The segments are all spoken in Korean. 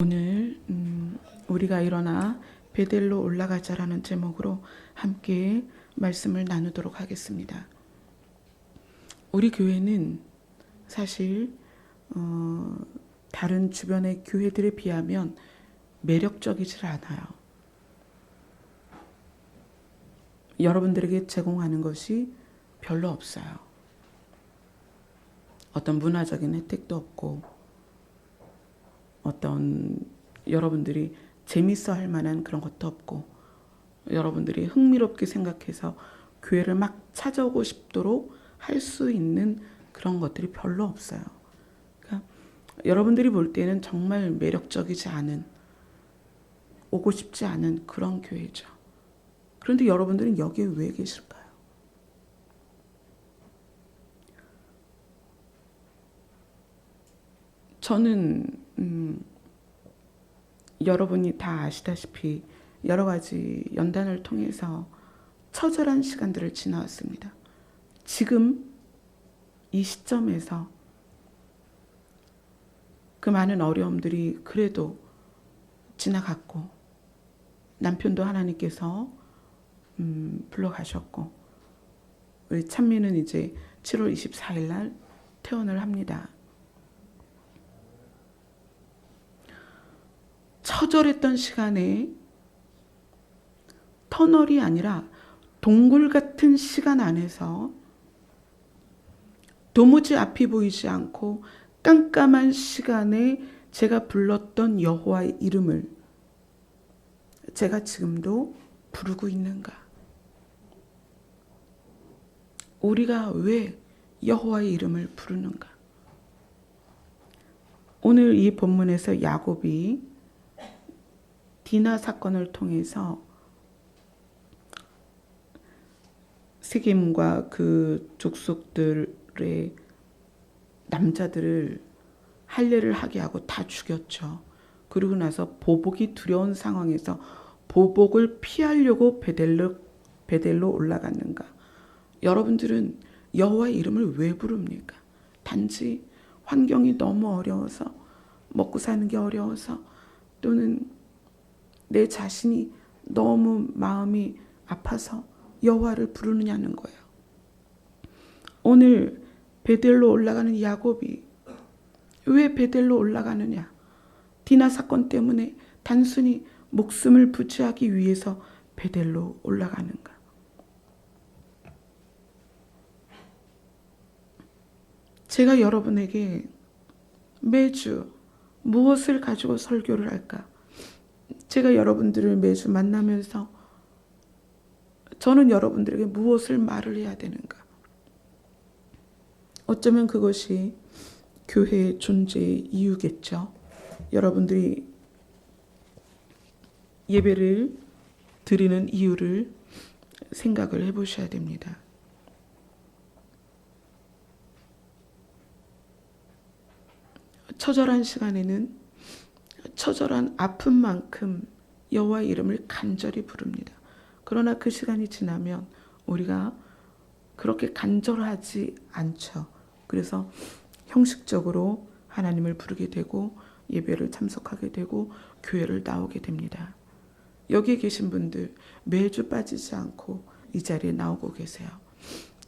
오늘 우리가 일어나 베델로 올라가자라는 제목으로 함께 말씀을 나누도록 하겠습니다. 우리 교회는 사실 다른 주변의 교회들에 비하면 매력적이질 않아요. 여러분들에게 제공하는 것이 별로 없어요. 어떤 문화적인 혜택도 없고 어떤 여러분들이 재밌어 할 만한 그런 것도 없고 여러분들이 흥미롭게 생각해서 교회를 막 찾아오고 싶도록 할 수 있는 그런 것들이 별로 없어요. 그러니까 여러분들이 볼 때는 정말 매력적이지 않은, 오고 싶지 않은 그런 교회죠. 그런데 여러분들은 여기에 왜 계실까요? 저는 여러분이 다 아시다시피 여러 가지 연단을 통해서 처절한 시간들을 지나왔습니다. 지금 이 시점에서 그 많은 어려움들이 그래도 지나갔고 남편도 하나님께서 불러가셨고 우리 찬미는 이제 7월 24일 날 퇴원을 합니다. 처절했던 시간에 터널이 아니라 동굴 같은 시간 안에서 도무지 앞이 보이지 않고 깜깜한 시간에 제가 불렀던 여호와의 이름을 제가 지금도 부르고 있는가? 우리가 왜 여호와의 이름을 부르는가? 오늘 이 본문에서 야곱이 디나 사건을 통해서 세겜과 그 족속들의 남자들을 할례를 하게 하고 다 죽였죠. 그러고 나서 보복이 두려운 상황에서 보복을 피하려고 베델로 올라갔는가? 여러분들은 여호와의 이름을 왜 부릅니까? 단지 환경이 너무 어려워서, 먹고 사는 게 어려워서, 또는 내 자신이 너무 마음이 아파서 여호와를 부르느냐는 거예요. 오늘 베델로 올라가는 야곱이 왜 베델로 올라가느냐? 디나 사건 때문에 단순히 목숨을 부지하기 위해서 베델로 올라가는가? 제가 여러분에게 매주 무엇을 가지고 설교를 할까? 제가 여러분들을 매주 만나면서 저는 여러분들에게 무엇을 말을 해야 되는가? 어쩌면 그것이 교회의 존재의 이유겠죠. 여러분들이 예배를 드리는 이유를 생각을 해보셔야 됩니다. 처절한 시간에는 처절한 아픔만큼 여호와의 이름을 간절히 부릅니다. 그러나 그 시간이 지나면 우리가 그렇게 간절하지 않죠. 그래서 형식적으로 하나님을 부르게 되고 예배를 참석하게 되고 교회를 나오게 됩니다. 여기에 계신 분들 매주 빠지지 않고 이 자리에 나오고 계세요.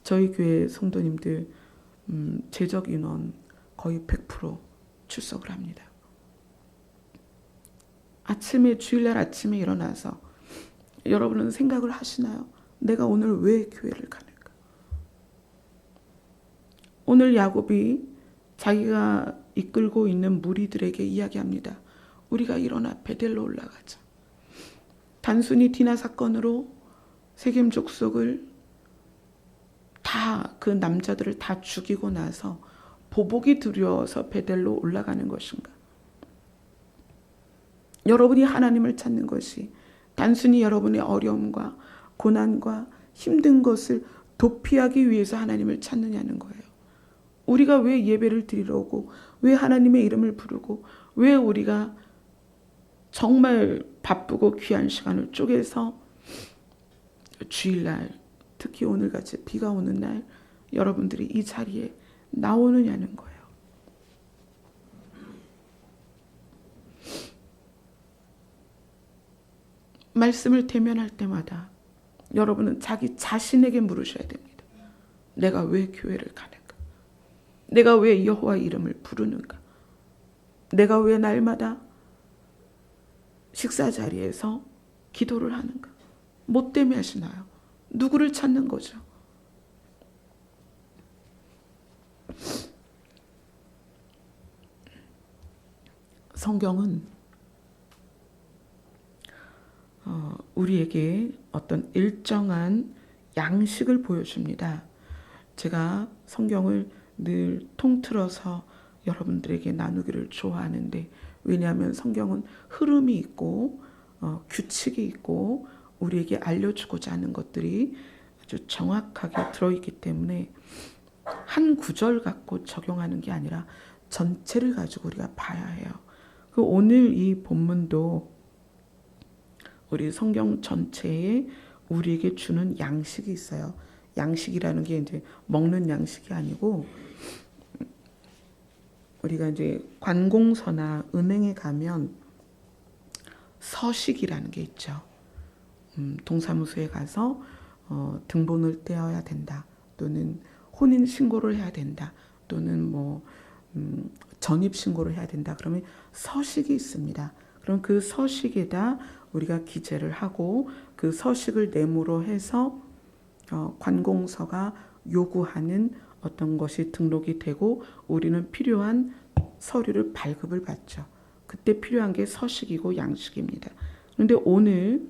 저희 교회 성도님들 재적 인원 거의 100% 출석을 합니다. 아침에 주일날 아침에 일어나서 여러분은 생각을 하시나요? 내가 오늘 왜 교회를 가는가? 오늘 야곱이 자기가 이끌고 있는 무리들에게 이야기합니다. 우리가 일어나 베델로 올라가자. 단순히 디나 사건으로 세겜 족속을 다 그 남자들을 다 죽이고 나서 보복이 두려워서 베델로 올라가는 것인가? 여러분이 하나님을 찾는 것이 단순히 여러분의 어려움과 고난과 힘든 것을 도피하기 위해서 하나님을 찾느냐는 거예요. 우리가 왜 예배를 드리러 오고 왜 하나님의 이름을 부르고 왜 우리가 정말 바쁘고 귀한 시간을 쪼개서 주일날 특히 오늘같이 비가 오는 날 여러분들이 이 자리에 나오느냐는 거예요. 말씀을 대면할 때마다 여러분은 자기 자신에게 물으셔야 됩니다. 내가 왜 교회를 가는가? 내가 왜 여호와 이름을 부르는가? 내가 왜 날마다 식사 자리에서 기도를 하는가? 뭐 때문에 하시나요? 누구를 찾는 거죠? 성경은 우리에게 어떤 일정한 양식을 보여줍니다. 제가 성경을 늘 통틀어서 여러분들에게 나누기를 좋아하는데, 왜냐하면 성경은 흐름이 있고 규칙이 있고 우리에게 알려주고자 하는 것들이 아주 정확하게 들어있기 때문에 한 구절 갖고 적용하는 게 아니라 전체를 가지고 우리가 봐야 해요. 그 오늘 이 본문도 우리 성경 전체에 우리에게 주는 양식이 있어요. 양식이라는 게 이제 먹는 양식이 아니고, 우리가 이제 관공서나 은행에 가면 서식이라는 게 있죠. 동사무소에 가서 등본을 떼어야 된다, 또는 혼인 신고를 해야 된다, 또는 전입 신고를 해야 된다. 그러면 서식이 있습니다. 그럼 그 서식에다 우리가 기재를 하고 그 서식을 내모로 해서 관공서가 요구하는 어떤 것이 등록이 되고 우리는 필요한 서류를 발급을 받죠. 그때 필요한 게 서식이고 양식입니다. 그런데 오늘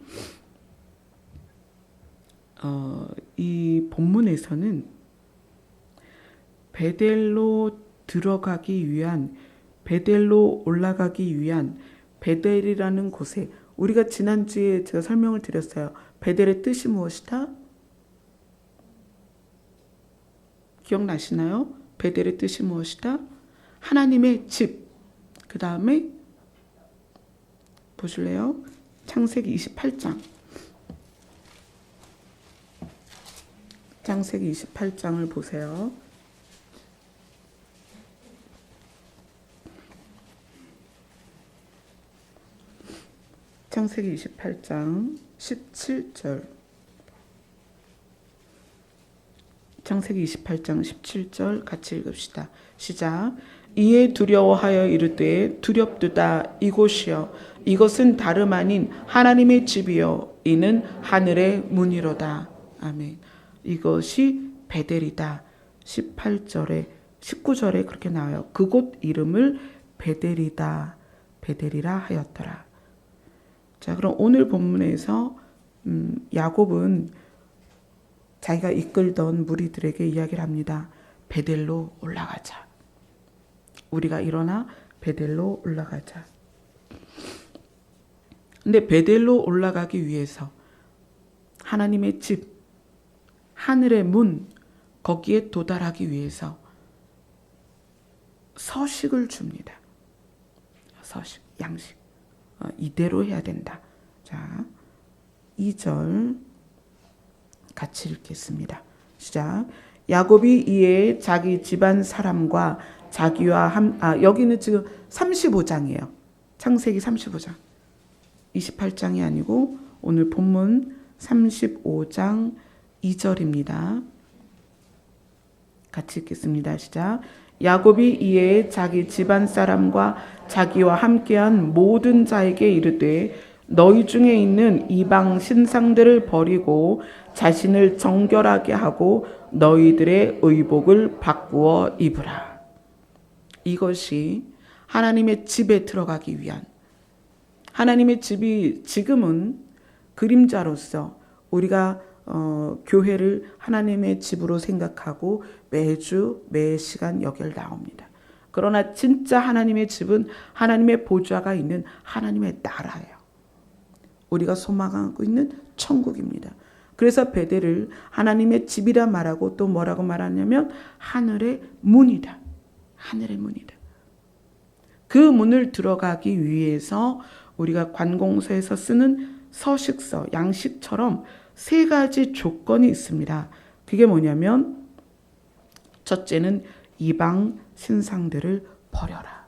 이 본문에서는 베델로 들어가기 위한, 베델로 올라가기 위한 베델이라는 곳에, 우리가 지난주에 제가 설명을 드렸어요. 베델의 뜻이 무엇이다? 기억나시나요? 베델의 뜻이 무엇이다? 하나님의 집. 그 다음에 보실래요? 창세기 28장. 창세기 28장을 보세요. 창세기 28장 17절. 창세기 28장 17절 같이 읽읍시다. 시작. 이에 두려워하여 이르되 두렵도다 이곳이여 이것은 다름 아닌 하나님의 집이요 이는 하늘의 문이로다. 아멘. 이것이 베델이다. 18절에 19절에 그렇게 나와요. 그곳 이름을 베델이다, 베델이라 하였더라. 자, 그럼 오늘 본문에서 야곱은 자기가 이끌던 무리들에게 이야기를 합니다. 베델로 올라가자. 우리가 일어나 베델로 올라가자. 근데 베델로 올라가기 위해서 하나님의 집, 하늘의 문, 거기에 도달하기 위해서 서식을 줍니다. 서식, 양식. 이대로 해야 된다. 자, 2절 같이 읽겠습니다. 시작. 야곱이 이에 자기 집안 사람과 자기와 여기는 지금 35장이에요. 창세기 35장. 28장이 아니고 오늘 본문 35장 2절입니다. 같이 읽겠습니다. 시작. 야곱이 이에 자기 집안 사람과 자기와 함께한 모든 자에게 이르되 너희 중에 있는 이방 신상들을 버리고 자신을 정결하게 하고 너희들의 의복을 바꾸어 입으라. 이것이 하나님의 집에 들어가기 위한, 하나님의 집이 지금은 그림자로서 우리가 교회를 하나님의 집으로 생각하고 매주 매 시간 여길 나옵니다. 그러나 진짜 하나님의 집은 하나님의 보좌가 있는 하나님의 나라예요. 우리가 소망하고 있는 천국입니다. 그래서 베델을 하나님의 집이라 말하고 또 뭐라고 말하냐면 하늘의 문이다. 하늘의 문이다. 그 문을 들어가기 위해서 우리가 관공서에서 쓰는 서식서, 양식처럼 세 가지 조건이 있습니다. 그게 뭐냐면 첫째는 이방 신상들을 버려라.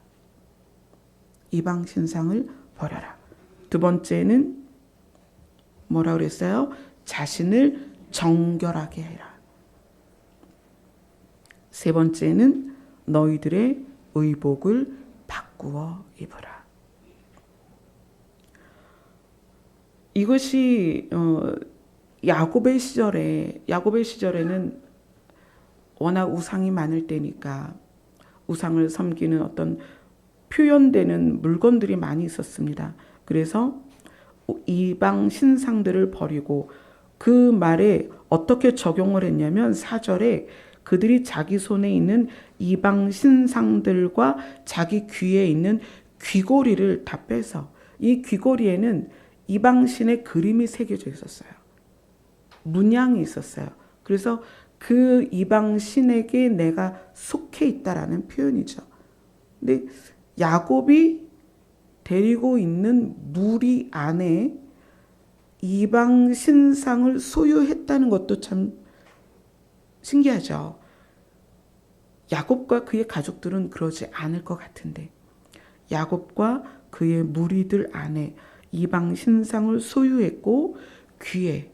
이방 신상을 버려라. 두 번째는 뭐라 그랬어요? 자신을 정결하게 해라. 세 번째는 너희들의 의복을 바꾸어 입으라. 이것이 야곱의 시절에는 워낙 우상이 많을 때니까 우상을 섬기는 어떤 표현되는 물건들이 많이 있었습니다. 그래서 이방 신상들을 버리고 그 말에 어떻게 적용을 했냐면 4절에 그들이 자기 손에 있는 이방 신상들과 자기 귀에 있는 귀고리를 다 빼서 이 귀고리에는 이방 신의 그림이 새겨져 있었어요. 문양이 있었어요. 그래서 그 이방 신에게 내가 속해 있다라는 표현이죠. 근데 야곱이 데리고 있는 무리 안에 이방 신상을 소유했다는 것도 참 신기하죠. 야곱과 그의 가족들은 그러지 않을 것 같은데 야곱과 그의 무리들 안에 이방 신상을 소유했고 귀에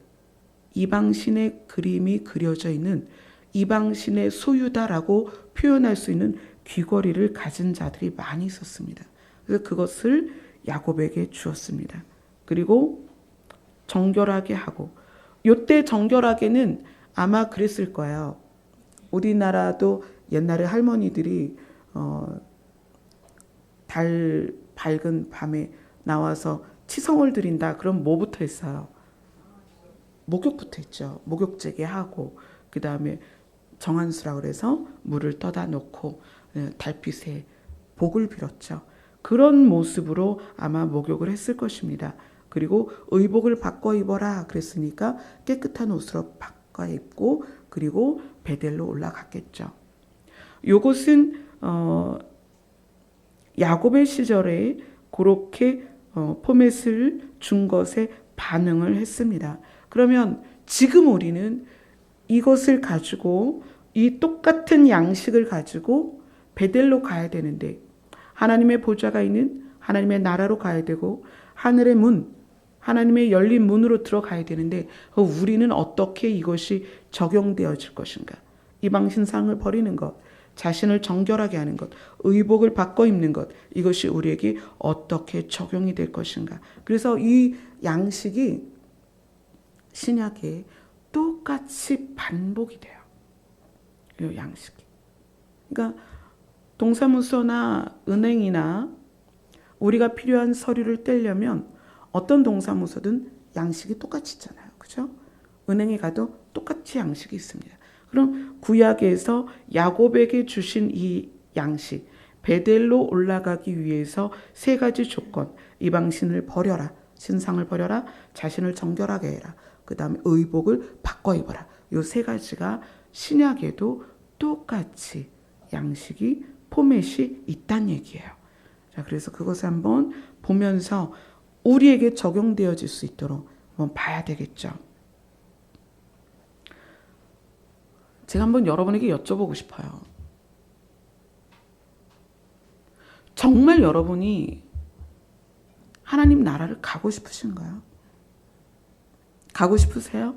이방 신의 그림이 그려져 있는 이방 신의 소유다라고 표현할 수 있는 귀걸이를 가진 자들이 많이 있었습니다. 그래서 그것을 야곱에게 주었습니다. 그리고 정결하게 하고, 요때 정결하게는 아마 그랬을 거예요. 우리나라도 옛날에 할머니들이 달 밝은 밤에 나와서 치성을 드린다. 그럼 뭐부터 했어요? 목욕부터 했죠. 목욕제게 하고 그 다음에 정한수라 그래서 물을 떠다 놓고 달빛에 복을 빌었죠. 그런 모습으로 아마 목욕을 했을 것입니다. 그리고 의복을 바꿔 입어라 그랬으니까 깨끗한 옷으로 바꿔 입고 그리고 베델로 올라갔겠죠. 이것은 야곱의 시절에 그렇게 포맷을 준 것에 반응을 했습니다. 그러면 지금 우리는 이것을 가지고 이 똑같은 양식을 가지고 베델로 가야 되는데 하나님의 보좌가 있는 하나님의 나라로 가야 되고 하늘의 문, 하나님의 열린 문으로 들어가야 되는데 우리는 어떻게 이것이 적용되어질 것인가? 이방 신상을 버리는 것, 자신을 정결하게 하는 것, 의복을 바꿔 입는 것, 이것이 우리에게 어떻게 적용이 될 것인가? 그래서 이 양식이 신약에 똑같이 반복이 돼요. 이 양식이. 그러니까 동사무소나 은행이나 우리가 필요한 서류를 떼려면 어떤 동사무소든 양식이 똑같이 있잖아요. 그죠? 은행에 가도 똑같이 양식이 있습니다. 그럼 구약에서 야곱에게 주신 이 양식, 베델로 올라가기 위해서 세 가지 조건, 이방신을 버려라, 신상을 버려라, 자신을 정결하게 해라, 그 다음에 의복을 바꿔 입어라. 이 세 가지가 신약에도 똑같이 양식이 포맷이 있다는 얘기예요. 자, 그래서 그것을 한번 보면서 우리에게 적용되어질 수 있도록 한번 봐야 되겠죠. 제가 한번 여러분에게 여쭤보고 싶어요. 정말 여러분이 하나님 나라를 가고 싶으신가요? 가고 싶으세요?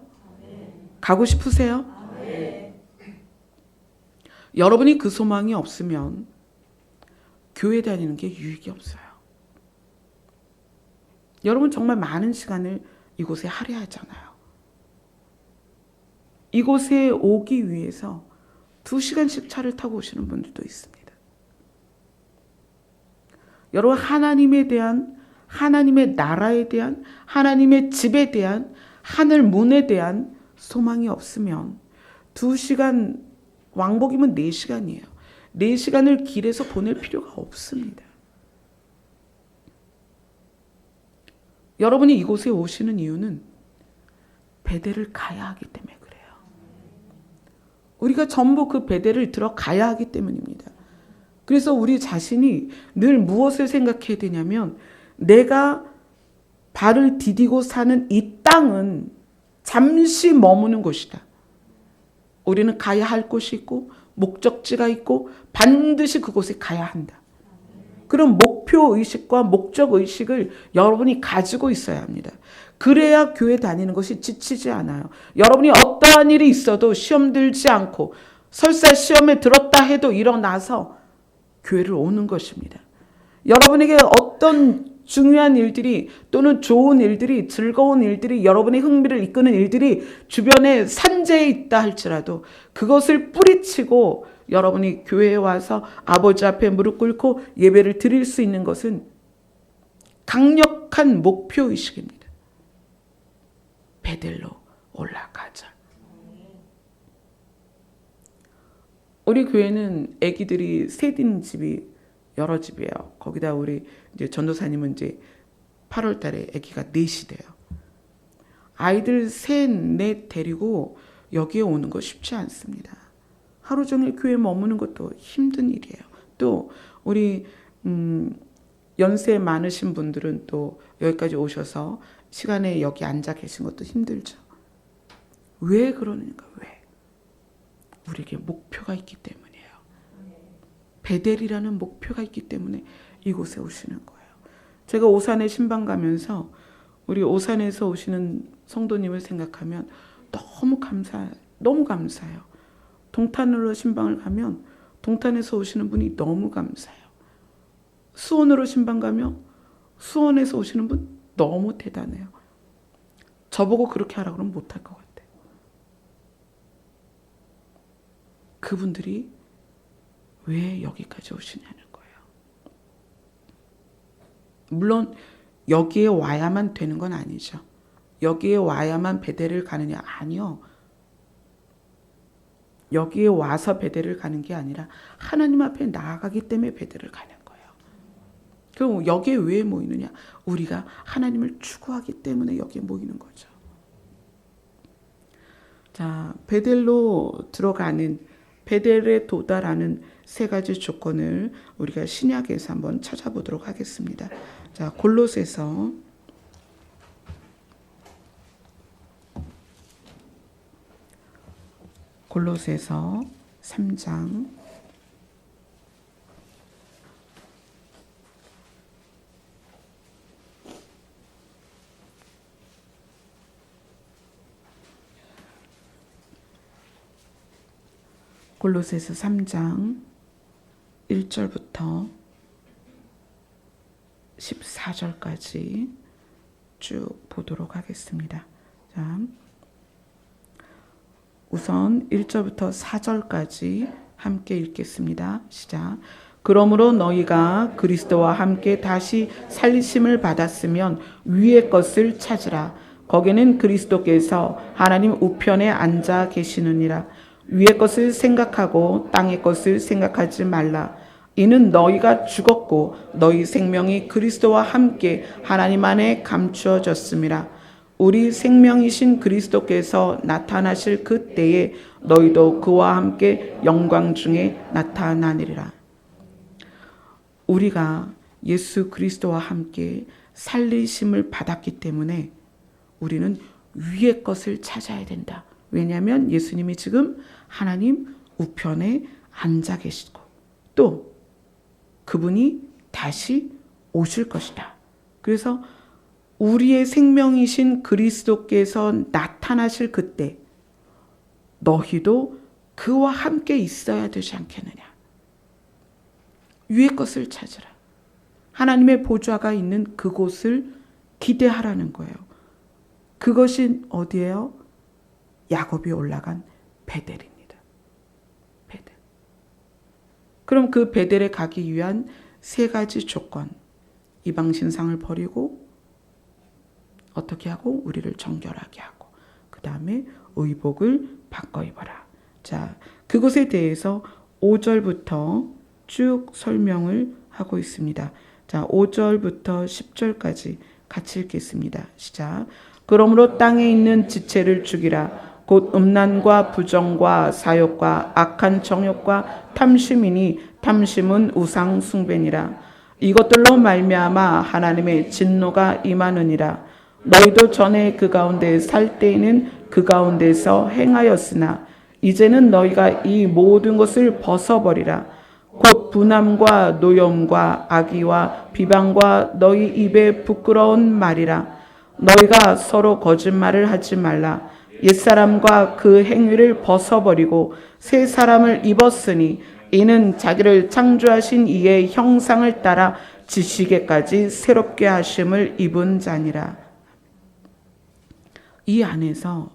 가고 싶으세요? 여러분이 그 소망이 없으면 교회 다니는 게 유익이 없어요. 여러분 정말 많은 시간을 이곳에 할애하잖아요. 이곳에 오기 위해서 2시간씩 차를 타고 오시는 분들도 있습니다. 여러분 하나님에 대한, 하나님의 나라에 대한, 하나님의 집에 대한, 하늘 문에 대한 소망이 없으면 2시간, 왕복이면 4시간이에요. 4시간을 길에서 보낼 필요가 없습니다. 여러분이 이곳에 오시는 이유는 베델을 가야 하기 때문에 그래요. 우리가 전부 그 베델을 들어가야 하기 때문입니다. 그래서 우리 자신이 늘 무엇을 생각해야 되냐면 내가 발을 디디고 사는 이 땅은 잠시 머무는 곳이다. 우리는 가야 할 곳이 있고 목적지가 있고 반드시 그곳에 가야 한다. 그런 목표 의식과 목적 의식을 여러분이 가지고 있어야 합니다. 그래야 교회 다니는 것이 지치지 않아요. 여러분이 어떠한 일이 있어도 시험 들지 않고 설사 시험에 들었다 해도 일어나서 교회를 오는 것입니다. 여러분에게 어떤 중요한 일들이 또는 좋은 일들이 즐거운 일들이 여러분의 흥미를 이끄는 일들이 주변에 산재에 있다 할지라도 그것을 뿌리치고 여러분이 교회에 와서 아버지 앞에 무릎 꿇고 예배를 드릴 수 있는 것은 강력한 목표의식입니다. 베델로 올라가자. 우리 교회는 아기들이 셋인 집이 여러 집이에요. 거기다 우리 이제 전도사님은 이제 8월 달에 아기가 넷이 돼요. 아이들 셋, 넷 데리고 여기에 오는 거 쉽지 않습니다. 하루 종일 교회에 머무는 것도 힘든 일이에요. 또 우리 연세 많으신 분들은 또 여기까지 오셔서 시간에 여기 앉아 계신 것도 힘들죠. 왜 그러는가? 왜? 우리에게 목표가 있기 때문이에요. 베델이라는 목표가 있기 때문에 이곳에 오시는 거예요. 제가 오산에 신방 가면서 우리 오산에서 오시는 성도님을 생각하면 너무 감사해요. 동탄으로 신방을 가면 동탄에서 오시는 분이 너무 감사해요. 수원으로 신방 가면 수원에서 오시는 분 너무 대단해요. 저보고 그렇게 하라고 그러면 못할 것 같아요. 그분들이 왜 여기까지 오시냐는 거예요. 물론 여기에 와야만 되는 건 아니죠. 여기에 와야만 베델을 가느냐? 아니요. 여기에 와서 베델을 가는 게 아니라 하나님 앞에 나아가기 때문에 베델을 가는 거예요. 그럼 여기에 왜 모이느냐? 우리가 하나님을 추구하기 때문에 여기에 모이는 거죠. 자, 베델로 들어가는, 베델에 도달하는 세 가지 조건을 우리가 신약에서 한번 찾아보도록 하겠습니다. 자, 골로새서 3장 1절부터 14절까지 쭉 보도록 하겠습니다. 자, 우선 1절부터 4절까지 함께 읽겠습니다. 시작. 그러므로 너희가 그리스도와 함께 다시 살리심을 받았으면 위의 것을 찾으라. 거기는 그리스도께서 하나님 우편에 앉아 계시느니라. 위의 것을 생각하고 땅의 것을 생각하지 말라. 이는 너희가 죽었고 너희 생명이 그리스도와 함께 하나님 안에 감추어졌음이라. 우리 생명이신 그리스도께서 나타나실 그때에 너희도 그와 함께 영광 중에 나타나리라. 우리가 예수 그리스도와 함께 살리심을 받았기 때문에 우리는 위의 것을 찾아야 된다. 왜냐하면 예수님이 지금 하나님 우편에 앉아 계시고 또 그분이 다시 오실 것이다. 그래서 우리의 생명이신 그리스도께서 나타나실 그때 너희도 그와 함께 있어야 되지 않겠느냐. 위의 것을 찾으라. 하나님의 보좌가 있는 그곳을 기대하라는 거예요. 그것이 어디예요? 야곱이 올라간 베델입니다. 베델. 그럼 그 베델에 가기 위한 세 가지 조건. 이방 신상을 버리고 어떻게 하고? 우리를 정결하게 하고 그 다음에 의복을 바꿔 입어라. 자, 그것에 대해서 5절부터 쭉 설명을 하고 있습니다. 자, 5절부터 10절까지 같이 읽겠습니다. 시작. 그러므로 땅에 있는 지체를 죽이라. 곧 음란과 부정과 사욕과 악한 정욕과 탐심이니 탐심은 우상 숭배니라. 이것들로 말미암아 하나님의 진노가 임하느니라. 너희도 전에 그 가운데 살 때에는 그 가운데서 행하였으나 이제는 너희가 이 모든 것을 벗어버리라. 곧 분함과 노염과 악의와 비방과 너희 입에 부끄러운 말이라. 너희가 서로 거짓말을 하지 말라. 옛사람과 그 행위를 벗어버리고 새 사람을 입었으니 이는 자기를 창조하신 이의 형상을 따라 지시게까지 새롭게 하심을 입은 자니라. 이 안에서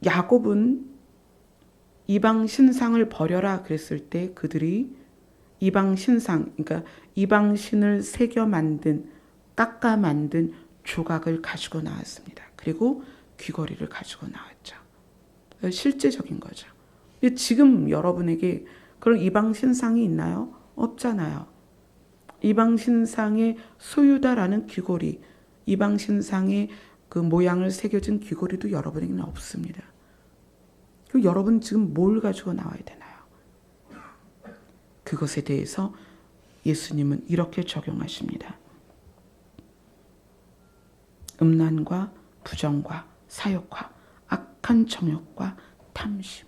야곱은 이방 신상을 버려라 그랬을 때 그들이 이방 신상, 그러니까 이방 신을 새겨 만든, 깎아 만든 조각을 가지고 나왔습니다. 그리고 귀걸이를 가지고 나왔죠. 실제적인 거죠. 근데 지금 여러분에게 그런 이방 신상이 있나요? 없잖아요. 이방 신상의 소유다라는 귀걸이, 이방 신상의 그 모양을 새겨진 귀걸이도 여러분에게는 없습니다. 그럼 여러분 지금 뭘 가지고 나와야 되나요? 그것에 대해서 예수님은 이렇게 적용하십니다. 음란과 부정과 사욕과 악한 정욕과 탐심.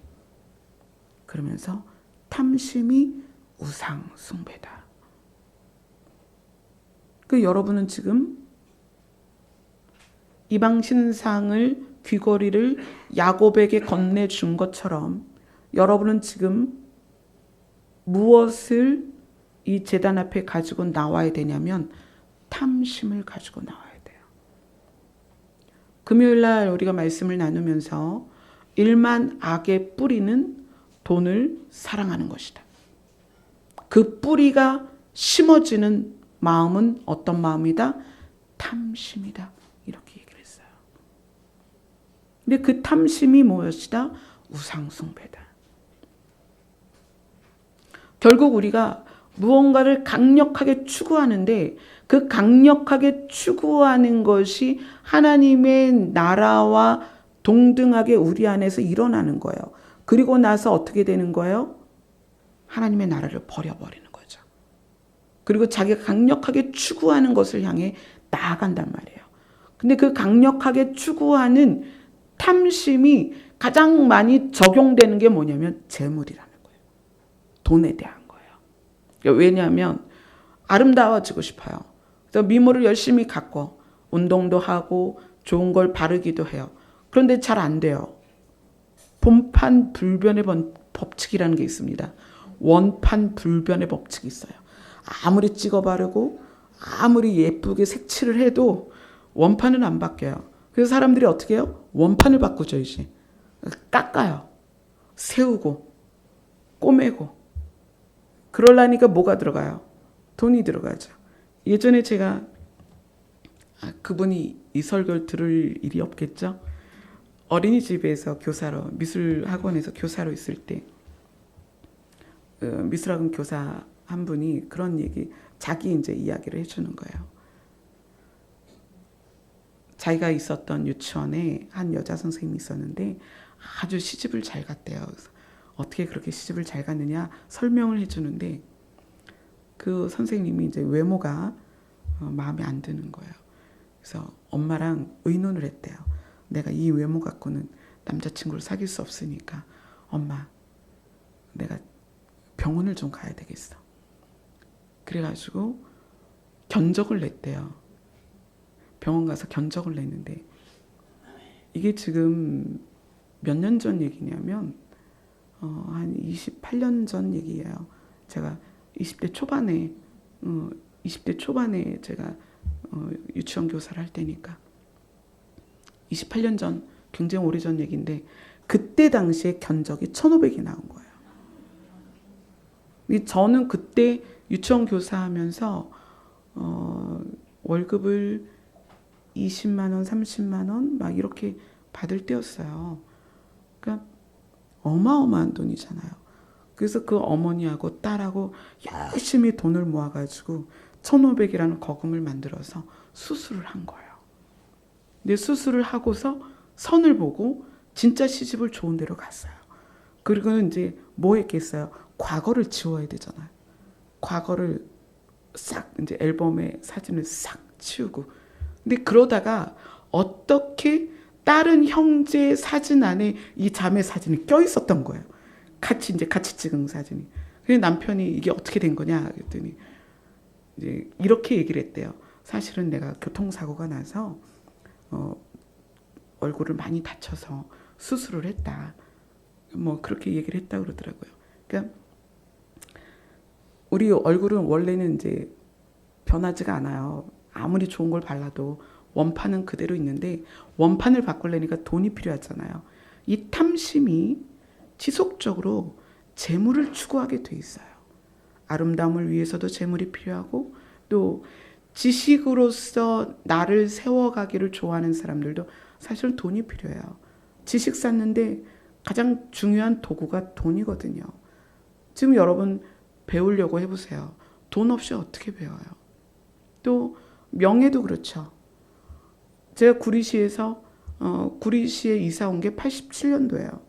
그러면서 탐심이 우상 숭배다. 그 여러분은 지금 이방 신상을 귀걸이를 야곱에게 건네준 것처럼 여러분은 지금 무엇을 이 제단 앞에 가지고 나와야 되냐면 탐심을 가지고 나와야 돼요. 금요일날 우리가 말씀을 나누면서 일만 악의 뿌리는 돈을 사랑하는 것이다. 그 뿌리가 심어지는 마음은 어떤 마음이다? 탐심이다. 이렇게 얘기를 했어요. 근데 그 탐심이 무엇이다? 우상숭배다. 결국 우리가 무언가를 강력하게 추구하는데 그 강력하게 추구하는 것이 하나님의 나라와 동등하게 우리 안에서 일어나는 거예요. 그리고 나서 어떻게 되는 거예요? 하나님의 나라를 버려버리는 거죠. 그리고 자기가 강력하게 추구하는 것을 향해 나아간단 말이에요. 근데 그 강력하게 추구하는 탐심이 가장 많이 적용되는 게 뭐냐면 재물이라는 거예요. 돈에 대한 거예요. 왜냐하면 아름다워지고 싶어요. 그래서 미모를 열심히 갖고 운동도 하고 좋은 걸 바르기도 해요. 그런데 잘 안 돼요. 본판 불변의 법칙이라는 게 있습니다. 원판 불변의 법칙이 있어요. 아무리 찍어 바르고 아무리 예쁘게 색칠을 해도 원판은 안 바뀌어요. 그래서 사람들이 어떻게 해요? 원판을 바꾸죠. 이제 깎아요. 세우고 꼬매고. 그러려니까 뭐가 들어가요? 돈이 들어가죠. 예전에 제가 그분이 이 설교를 들을 일이 없겠죠. 어린이집에서 교사로, 미술학원에서 교사로 있을 때 미술학원 교사 한 분이 그런 얘기, 자기 이제 이야기를 해주는 거예요. 자기가 있었던 유치원에 한 여자 선생님이 있었는데 아주 시집을 잘 갔대요. 그래서 어떻게 그렇게 시집을 잘 갔느냐 설명을 해주는데 그 선생님이 이제 외모가 마음에 안 드는 거예요. 그래서 엄마랑 의논을 했대요. 내가 이 외모 갖고는 남자친구를 사귈 수 없으니까 엄마 내가 병원을 좀 가야 되겠어. 그래가지고 견적을 냈대요. 병원 가서 견적을 냈는데 이게 지금 몇 년 전 얘기냐면 한 28년 전 얘기예요. 제가 20대 초반에 제가 유치원 교사를 할 때니까 28년 전, 굉장히 오래전 얘기인데 그때 당시에 견적이 1,500이 나온 거예요. 저는 그때 유치원 교사하면서 월급을 20만 원, 30만 원 막 이렇게 받을 때였어요. 그러니까 어마어마한 돈이잖아요. 그래서 그 어머니하고 딸하고 열심히 돈을 모아가지고 1,500이라는 거금을 만들어서 수술을 한 거예요. 근데 수술을 하고서 선을 보고 진짜 시집을 좋은 데로 갔어요. 그리고 이제 뭐 했겠어요? 과거를 지워야 되잖아요. 과거를 싹 이제 앨범에 사진을 싹 치우고. 근데 그러다가 어떻게 다른 형제 사진 안에 이 자매 사진이 껴 있었던 거예요. 같이 찍은 사진이. 그래서 남편이 이게 어떻게 된 거냐 그랬더니 이제 이렇게 얘기를 했대요. 사실은 내가 교통사고가 나서 얼굴을 많이 다쳐서 수술을 했다. 뭐 그렇게 얘기를 했다 그러더라고요. 그러니까 우리 얼굴은 원래는 이제 변하지가 않아요. 아무리 좋은 걸 발라도 원판은 그대로 있는데 원판을 바꾸려니까 돈이 필요하잖아요. 이 탐심이 지속적으로 재물을 추구하게 돼 있어요. 아름다움을 위해서도 재물이 필요하고 또 지식으로서 나를 세워가기를 좋아하는 사람들도 사실 돈이 필요해요. 지식 쌓는데 가장 중요한 도구가 돈이거든요. 지금 여러분 배우려고 해보세요. 돈 없이 어떻게 배워요? 또 명예도 그렇죠. 제가 구리시에서 구리시에 이사 온 게 87년도예요.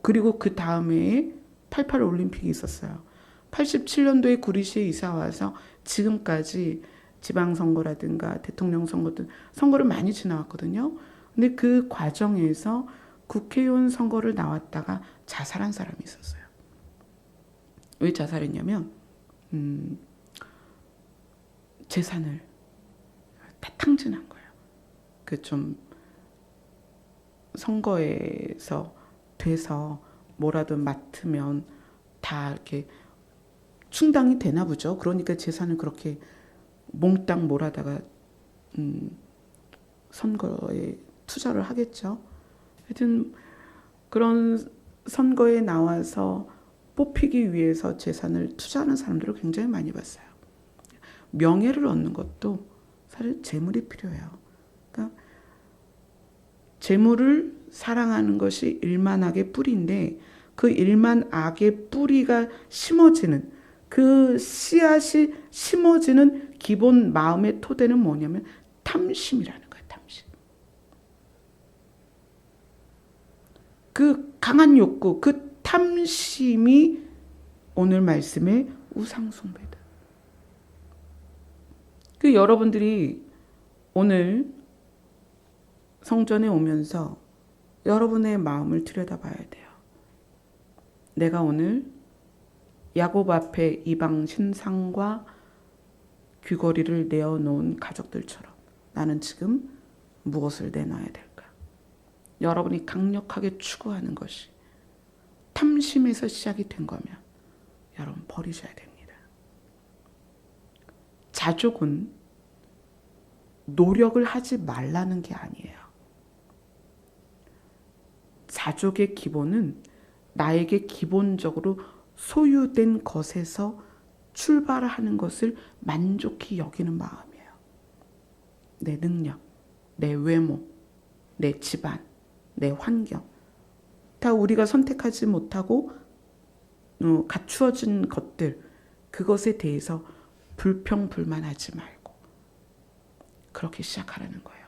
그리고 그 다음에 88 올림픽이 있었어요. 87년도에 구리시에 이사 와서 지금까지 지방선거라든가 대통령 선거든 선거를 많이 지나왔거든요. 근데 그 과정에서 국회의원 선거를 나왔다가 자살한 사람이 있었어요. 왜 자살했냐면 재산을 다 탕진한 거예요. 그 좀 선거에서 돼서 뭐라도 맡으면 다 이렇게 충당이 되나 보죠. 그러니까 재산을 그렇게 몽땅 몰아다가 선거에 투자를 하겠죠. 하여튼 그런 선거에 나와서 뽑히기 위해서 재산을 투자하는 사람들을 굉장히 많이 봤어요. 명예를 얻는 것도 사실 재물이 필요해요. 그러니까 재물을 사랑하는 것이 일만악의 뿌리인데 그 일만악의 뿌리가 심어지는 그 씨앗이 심어지는 기본 마음의 토대는 뭐냐면 탐심이라는 거예요. 탐심. 그 강한 욕구, 그 탐심이 오늘 말씀의 우상숭배다. 그 여러분들이 오늘 성전에 오면서 여러분의 마음을 들여다봐야 돼요. 내가 오늘 야곱 앞에 이방 신상과 귀걸이를 내어놓은 가족들처럼 나는 지금 무엇을 내놔야 될까? 여러분이 강력하게 추구하는 것이 탐심에서 시작이 된 거면 여러분 버리셔야 됩니다. 자족은 노력을 하지 말라는 게 아니에요. 자족의 기본은 나에게 기본적으로 소유된 것에서 출발하는 것을 만족히 여기는 마음이에요. 내 능력, 내 외모, 내 집안, 내 환경 다 우리가 선택하지 못하고 갖추어진 것들 그것에 대해서 불평불만하지 말고 그렇게 시작하라는 거예요.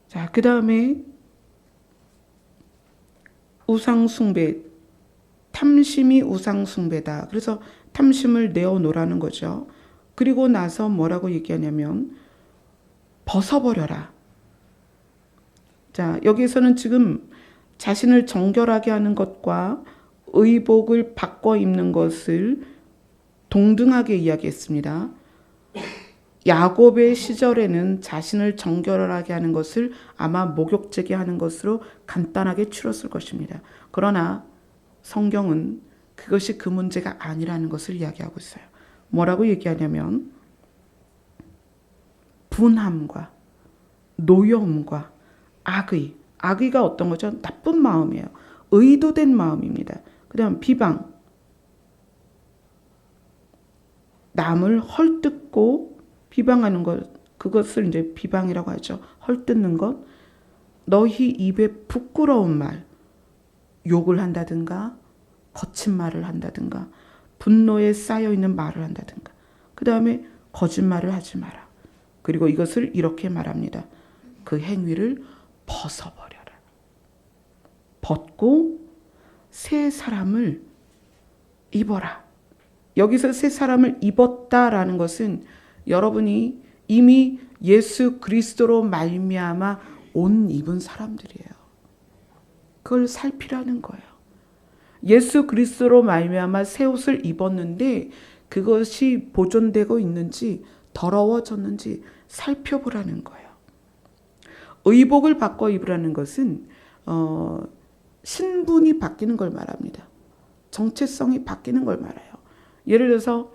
자, 그 다음에 우상숭배, 탐심이 우상숭배다. 그래서 탐심을 내어놓으라는 거죠. 그리고 나서 뭐라고 얘기하냐면 벗어버려라. 자, 여기에서는 지금 자신을 정결하게 하는 것과 의복을 바꿔 입는 것을 동등하게 이야기했습니다. 야곱의 시절에는 자신을 정결하게 하는 것을 아마 목욕제게 하는 것으로 간단하게 치렀을 것입니다. 그러나 성경은 그것이 그 문제가 아니라는 것을 이야기하고 있어요. 뭐라고 얘기하냐면 분함과 노여움과 악의가 어떤 거죠? 나쁜 마음이에요. 의도된 마음입니다. 그 다음 비방, 남을 헐뜯고 비방하는 것, 그것을 이제 비방이라고 하죠. 헐뜯는 것. 너희 입에 부끄러운 말, 욕을 한다든가 거친 말을 한다든가 분노에 쌓여있는 말을 한다든가 그 다음에 거짓말을 하지 마라. 그리고 이것을 이렇게 말합니다. 그 행위를 벗어버려라. 벗고 새 사람을 입어라. 여기서 새 사람을 입었다라는 것은 여러분이 이미 예수 그리스도로 말미암아 옷 입은 사람들이에요. 그걸 살피라는 거예요. 예수 그리스도로 말미암아 새 옷을 입었는데 그것이 보존되고 있는지 더러워졌는지 살펴보라는 거예요. 의복을 바꿔 입으라는 것은 신분이 바뀌는 걸 말합니다. 정체성이 바뀌는 걸 말해요. 예를 들어서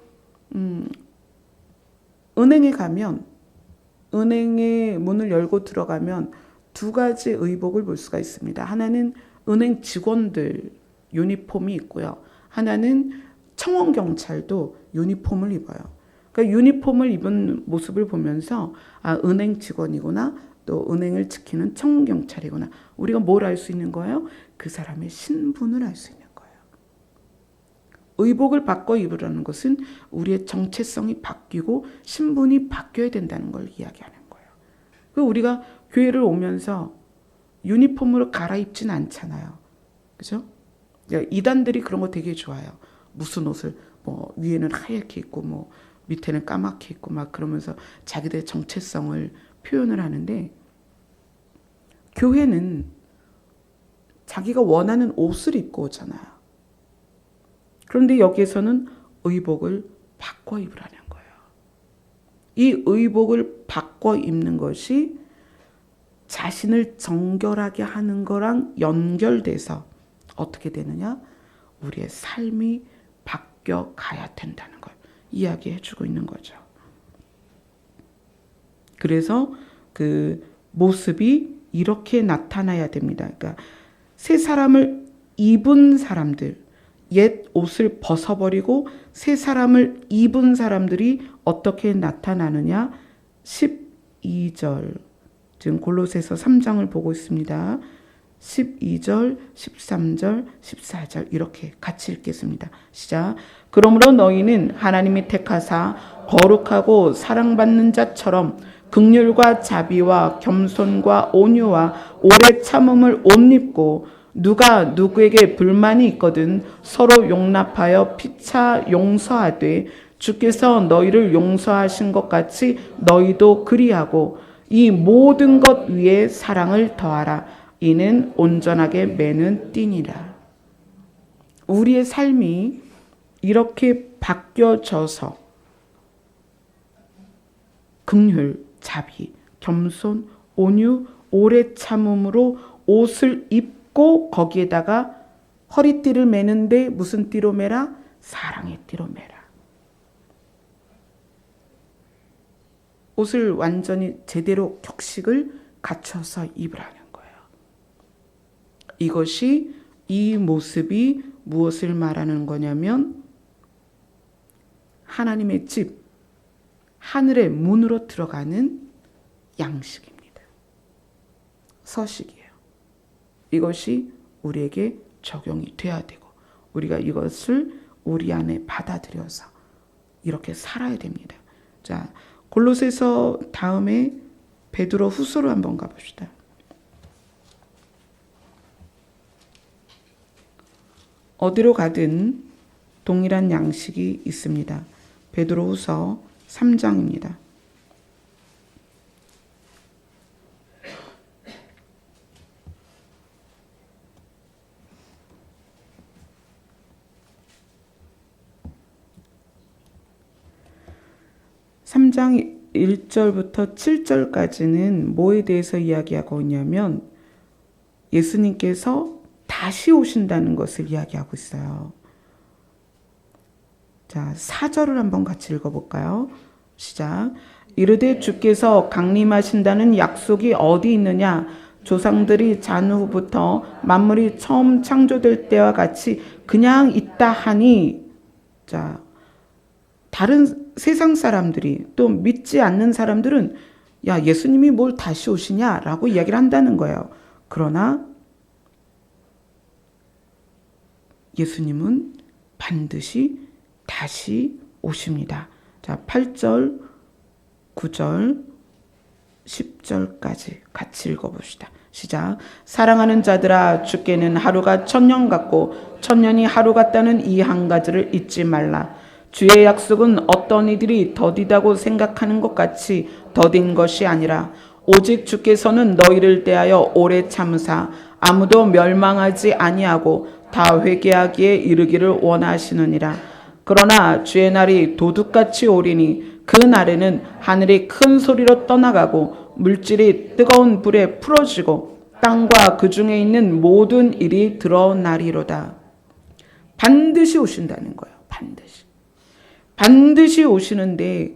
은행에 가면, 은행의 문을 열고 들어가면 두 가지 의복을 볼 수가 있습니다. 하나는 은행 직원들 유니폼이 있고요. 하나는 청원경찰도 유니폼을 입어요. 그러니까 유니폼을 입은 모습을 보면서 은행 직원이구나, 또 은행을 지키는 청원경찰이구나. 우리가 뭘 알 수 있는 거예요? 그 사람의 신분을 알 수 있는 거예요. 의복을 바꿔 입으라는 것은 우리의 정체성이 바뀌고 신분이 바뀌어야 된다는 걸 이야기하는 거예요. 우리가 교회를 오면서 유니폼으로 갈아입진 않잖아요. 그죠? 이단들이 그런 거 되게 좋아해요. 무슨 옷을 뭐 위에는 하얗게 입고 뭐 밑에는 까맣게 입고 막 그러면서 자기들의 정체성을 표현을 하는데, 교회는 자기가 원하는 옷을 입고 오잖아요. 그런데 여기에서는 의복을 바꿔 입으라는 거예요. 이 의복을 바꿔 입는 것이 자신을 정결하게 하는 거랑 연결돼서 어떻게 되느냐? 우리의 삶이 바뀌어 가야 된다는 걸 이야기해 주고 있는 거죠. 그래서 그 모습이 이렇게 나타나야 됩니다. 그러니까 새 사람을 입은 사람들, 옛 옷을 벗어버리고 새 사람을 입은 사람들이 어떻게 나타나느냐? 12절, 지금 골로새서 3장을 보고 있습니다. 12절, 13절, 14절 이렇게 같이 읽겠습니다. 시작. 그러므로 너희는 하나님이 택하사 거룩하고 사랑받는 자처럼 긍휼과 자비와 겸손과 온유와 오래 참음을 옷 입고, 누가 누구에게 불만이 있거든 서로 용납하여 피차 용서하되 주께서 너희를 용서하신 것 같이 너희도 그리하고 이 모든 것 위에 사랑을 더하라. 이는 온전하게 매는 띠니라. 우리의 삶이 이렇게 바뀌어져서 긍휼, 자비, 겸손, 온유, 오래 참음으로 옷을 입고 거기에다가 허리띠를 매는데 무슨 띠로 매라? 사랑의 띠로 매라. 옷을 완전히 제대로 격식을 갖춰서 입으라는 거예요. 이것이, 이 모습이 무엇을 말하는 거냐면 하나님의 집, 하늘의 문으로 들어가는 양식입니다. 서식이에요. 이것이 우리에게 적용이 돼야 되고 우리가 이것을 우리 안에 받아들여서 이렇게 살아야 됩니다. 자, 골로새서 다음에 베드로 후서로 한번 가봅시다. 어디로 가든 동일한 양식이 있습니다. 베드로 후서 3장입니다. (3장) 1절부터 7절까지는 뭐에 대해서 이야기하고 있냐면 예수님께서 다시 오신다는 것을 이야기하고 있어요. 자, 4절을 한번 같이 읽어볼까요? 시작. 이르되 주께서 강림하신다는 약속이 어디 있느냐? 조상들이 잔후부터 만물이 처음 창조될 때와 같이 그냥 있다 하니, 자, 다른 세상 사람들이 또 믿지 않는 사람들은 야, 예수님이 뭘 다시 오시냐라고 이야기를 한다는 거예요. 그러나 예수님은 반드시 다시 오십니다. 자, 8절, 9절, 10절까지 같이 읽어봅시다. 시작. 사랑하는 자들아, 주께는 하루가 1000년 같고 1000년이 하루 같다는 이 한 가지를 잊지 말라. 주의 약속은 어떤 이들이 더디다고 생각하는 것 같이 더딘 것이 아니라 오직 주께서는 너희를 대하여 오래 참으사 아무도 멸망하지 아니하고 다 회개하기에 이르기를 원하시느니라. 그러나 주의 날이 도둑같이 오리니 그 날에는 하늘이 큰 소리로 떠나가고 물질이 뜨거운 불에 풀어지고 땅과 그 중에 있는 모든 일이 드러운 날이로다. 반드시 오신다는 거예요. 반드시 오시는데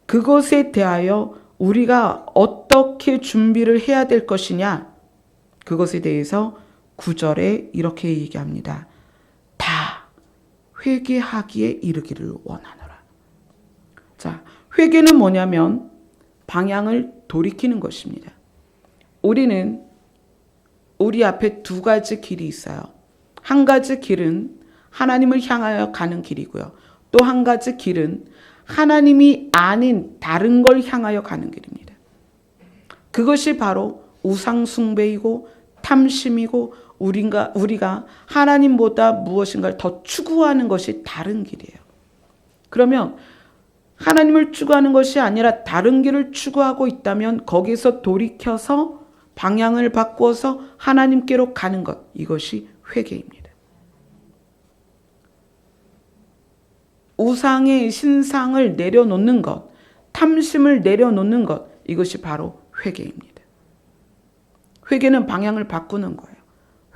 그것에 대하여 우리가 어떻게 준비를 해야 될 것이냐, 그것에 대해서 9절에 이렇게 얘기합니다. 다 회개하기에 이르기를 원하노라. 자, 회개는 뭐냐면 방향을 돌이키는 것입니다. 우리는 우리 앞에 두 가지 길이 있어요. 한 가지 길은 하나님을 향하여 가는 길이고요. 또 한 가지 길은 하나님이 아닌 다른 걸 향하여 가는 길입니다. 그것이 바로 우상 숭배이고 탐심이고 우리가 하나님보다 무엇인가를 더 추구하는 것이 다른 길이에요. 그러면 하나님을 추구하는 것이 아니라 다른 길을 추구하고 있다면 거기서 돌이켜서 방향을 바꾸어서 하나님께로 가는 것, 이것이 회개입니다. 우상의 신상을 내려놓는 것, 탐심을 내려놓는 것, 이것이 바로 회개입니다. 회개는 방향을 바꾸는 거예요.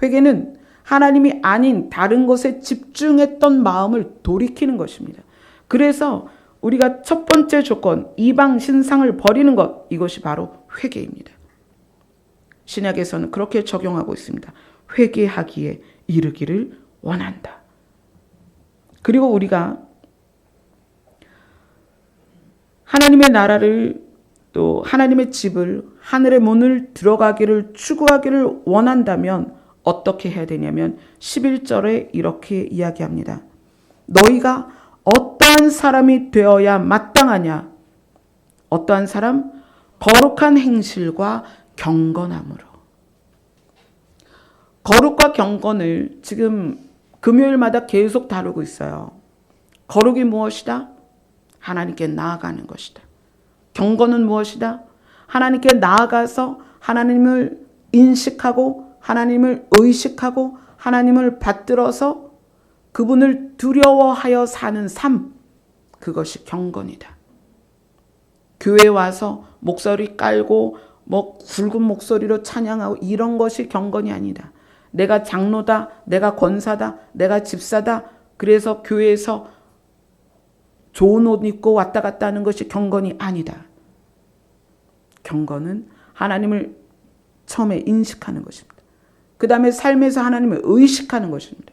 회개는 하나님이 아닌 다른 것에 집중했던 마음을 돌이키는 것입니다. 그래서 우리가 첫 번째 조건, 이방 신상을 버리는 것, 이것이 바로 회개입니다. 신약에서는 그렇게 적용하고 있습니다. 회개하기에 이르기를 원한다. 그리고 우리가 하나님의 나라를, 또 하나님의 집을, 하늘의 문을 들어가기를 추구하기를 원한다면 어떻게 해야 되냐면 11절에 이렇게 이야기합니다. 너희가 어떠한 사람이 되어야 마땅하냐? 어떠한 사람? 거룩한 행실과 경건함으로. 거룩과 경건을 지금 금요일마다 계속 다루고 있어요. 거룩이 무엇이다? 하나님께 나아가는 것이다. 경건은 무엇이다? 하나님께 나아가서 하나님을 인식하고 하나님을 의식하고 하나님을 받들어서 그분을 두려워하여 사는 삶, 그것이 경건이다. 교회에 와서 목소리 깔고 굵은 목소리로 찬양하고 이런 것이 경건이 아니다. 내가 장로다, 내가 권사다, 내가 집사다, 그래서 교회에서 좋은 옷 입고 왔다 갔다 하는 것이 경건이 아니다. 경건은 하나님을 처음에 인식하는 것입니다. 그 다음에 삶에서 하나님을 의식하는 것입니다.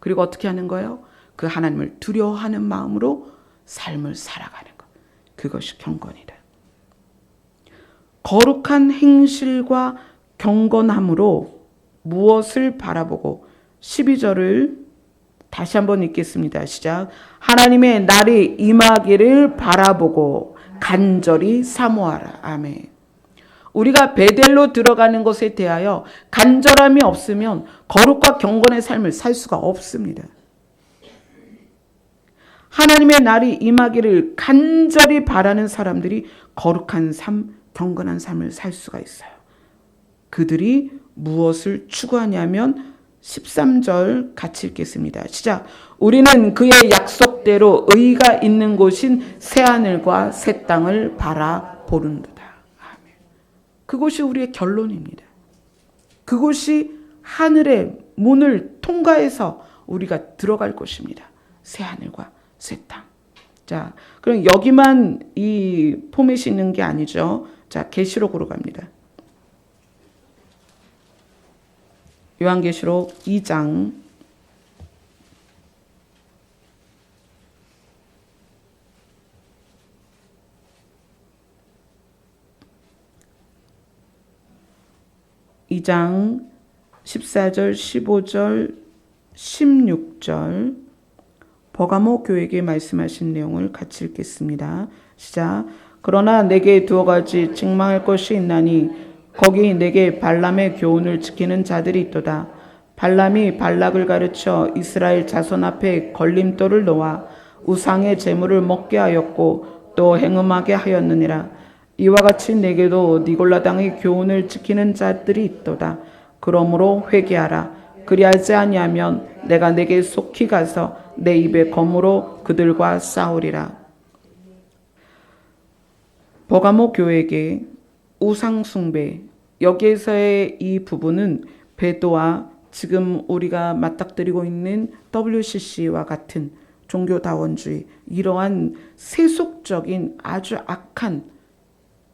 그리고 어떻게 하는 거예요? 그 하나님을 두려워하는 마음으로 삶을 살아가는 것. 그것이 경건이다. 거룩한 행실과 경건함으로 무엇을 바라보고, 12절을 다시 한번 읽겠습니다. 시작. 하나님의 날이 임하기를 바라보고 간절히 사모하라. 아멘. 우리가 베델로 들어가는 것에 대하여 간절함이 없으면 거룩과 경건의 삶을 살 수가 없습니다. 하나님의 날이 임하기를 간절히 바라는 사람들이 거룩한 삶, 경건한 삶을 살 수가 있어요. 그들이 무엇을 추구하냐면 13절 같이 읽겠습니다. 시작. 우리는 그의 약속대로 의가 있는 곳인 새하늘과 새 땅을 바라보는도다. 아멘. 그것이 우리의 결론입니다. 그곳이 하늘의 문을 통과해서 우리가 들어갈 것입니다. 새하늘과 새 땅. 자, 그럼 여기만 이 포맷이 있는 게 아니죠. 자, 계시록으로 갑니다. 요한계시록 2장 2장 14절, 15절, 16절 버가모 교회에게 말씀하신 내용을 같이 읽겠습니다. 시작. 그러나 내게 두어 가지 책망할 것이 있나니 거기 내게 발람의 교훈을 지키는 자들이 있도다. 발람이 발락을 가르쳐 이스라엘 자손 앞에 걸림돌을 놓아 우상의 제물을 먹게 하였고 또 행음하게 하였느니라. 이와 같이 내게도 니골라당의 교훈을 지키는 자들이 있도다. 그러므로 회개하라. 그리하지 아니하면 내가 내게 속히 가서 내 입의 검으로 그들과 싸우리라. 버가모 교회에게 우상 숭배, 여기에서의 이 부분은 배도와 지금 우리가 맞닥뜨리고 있는 WCC와 같은 종교다원주의, 이러한 세속적인 아주 악한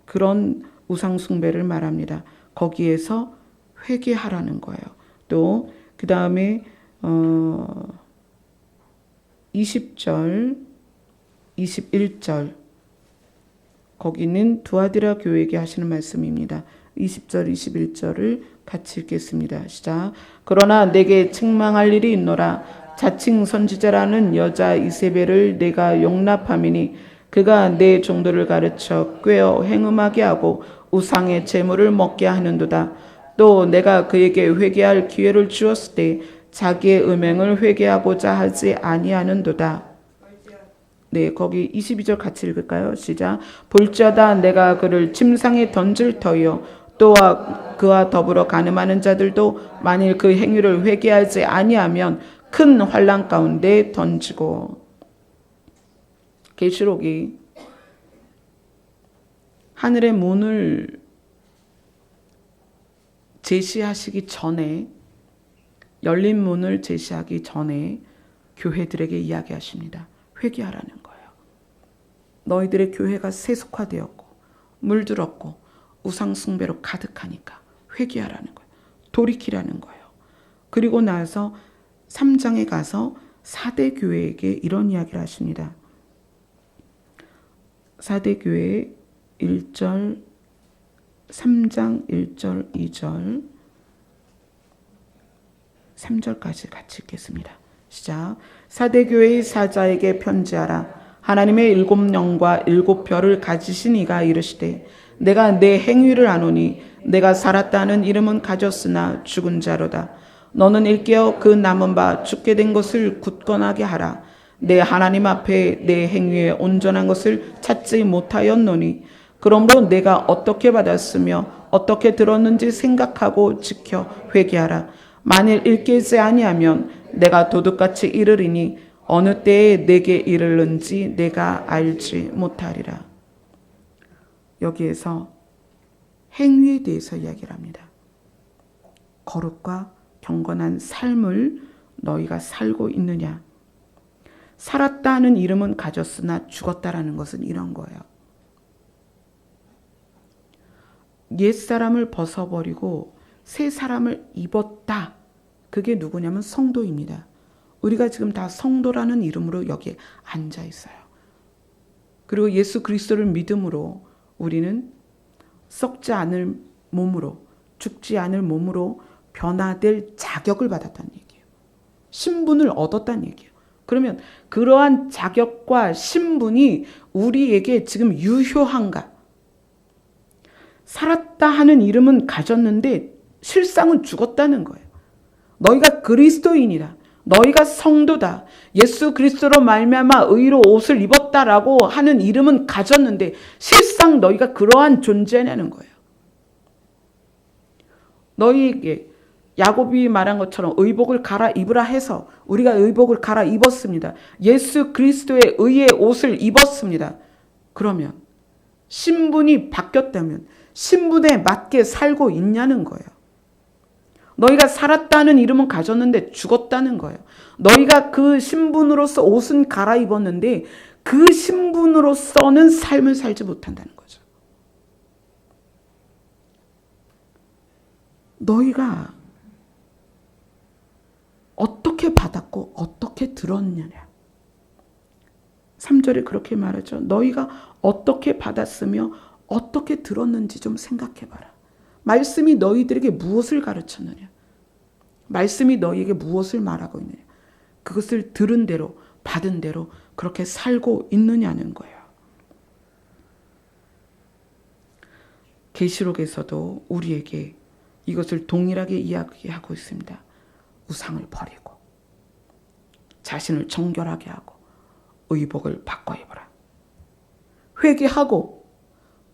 그런 우상 숭배를 말합니다. 거기에서 회개하라는 거예요. 또 그 다음에 20절, 21절 거기는 두아디라 교회에게 하시는 말씀입니다. 20절, 21절을 같이 읽겠습니다. 시작. 그러나 내게 책망할 일이 있노라. 자칭 선지자라는 여자 이세벨을 내가 용납함이니 그가 내 종들을 가르쳐 꾀어 행음하게 하고 우상의 제물을 먹게 하는도다. 또 내가 그에게 회개할 기회를 주었을 때 자기의 음행을 회개하고자 하지 아니하는도다. 네, 거기 22절 같이 읽을까요? 시작. 볼지어다 내가 그를 침상에 던질 터이요 또한 그와 더불어 간음하는 자들도 만일 그 행위를 회개하지 아니하면 큰 환난 가운데 던지고. 계시록이 하늘의 문을 제시하시기 전에, 열린 문을 제시하기 전에 교회들에게 이야기하십니다. 회개하라는 거예요. 너희들의 교회가 세속화되었고 물들었고 우상 숭배로 가득하니까 회개하라는 거예요. 돌이키라는 거예요. 그리고 나서 3장에 가서 사대 교회에게 이런 이야기를 하십니다. 사대 교회 1절, 3장 1절, 2절, 3절까지 같이 읽겠습니다. 시작. 사대교회의 사자에게 편지하라. 하나님의 7영과 7별을 가지신 이가 이르시되 내가 내 행위를 아노니 내가 살았다는 이름은 가졌으나 죽은 자로다. 너는 일깨어 그 남은 바 죽게 된 것을 굳건하게 하라. 내 하나님 앞에 내 행위에 온전한 것을 찾지 못하였노니 그러므로 내가 어떻게 받았으며 어떻게 들었는지 생각하고 지켜 회개하라. 만일 일깨지 아니하면 내가 도둑같이 이르리니 어느 때에 내게 이르는지 내가 알지 못하리라. 여기에서 행위에 대해서 이야기를 합니다. 거룩과 경건한 삶을 너희가 살고 있느냐. 살았다는 이름은 가졌으나 죽었다라는 것은 이런 거예요. 옛사람을 벗어버리고 새 사람을 입었다. 그게 누구냐면 성도입니다. 우리가 지금 다 성도라는 이름으로 여기에 앉아 있어요. 그리고 예수 그리스도를 믿음으로 우리는 썩지 않을 몸으로, 죽지 않을 몸으로 변화될 자격을 받았다는 얘기예요. 신분을 얻었다는 얘기예요. 그러면 그러한 자격과 신분이 우리에게 지금 유효한가? 살았다 하는 이름은 가졌는데 실상은 죽었다는 거예요. 너희가 그리스도인이다. 너희가 성도다. 예수 그리스도로 말미암아 의로 옷을 입었다라고 하는 이름은 가졌는데 실상 너희가 그러한 존재냐는 거예요. 너희에게 야곱이 말한 것처럼 의복을 갈아입으라 해서 우리가 의복을 갈아입었습니다. 예수 그리스도의 의의 옷을 입었습니다. 그러면 신분이 바뀌었다면 신분에 맞게 살고 있냐는 거예요. 너희가 살았다는 이름은 가졌는데 죽었다는 거예요. 너희가 그 신분으로서 옷은 갈아입었는데 그 신분으로서는 삶을 살지 못한다는 거죠. 너희가 어떻게 받았고 어떻게 들었느냐. 3절에 그렇게 말하죠. 너희가 어떻게 받았으며 어떻게 들었는지 좀 생각해봐라. 말씀이 너희들에게 무엇을 가르쳤느냐. 말씀이 너희에게 무엇을 말하고 있느냐. 그것을 들은 대로 받은 대로 그렇게 살고 있느냐는 거예요. 계시록에서도 우리에게 이것을 동일하게 이야기하고 있습니다. 우상을 버리고 자신을 정결하게 하고 의복을 바꿔 입어라. 회개하고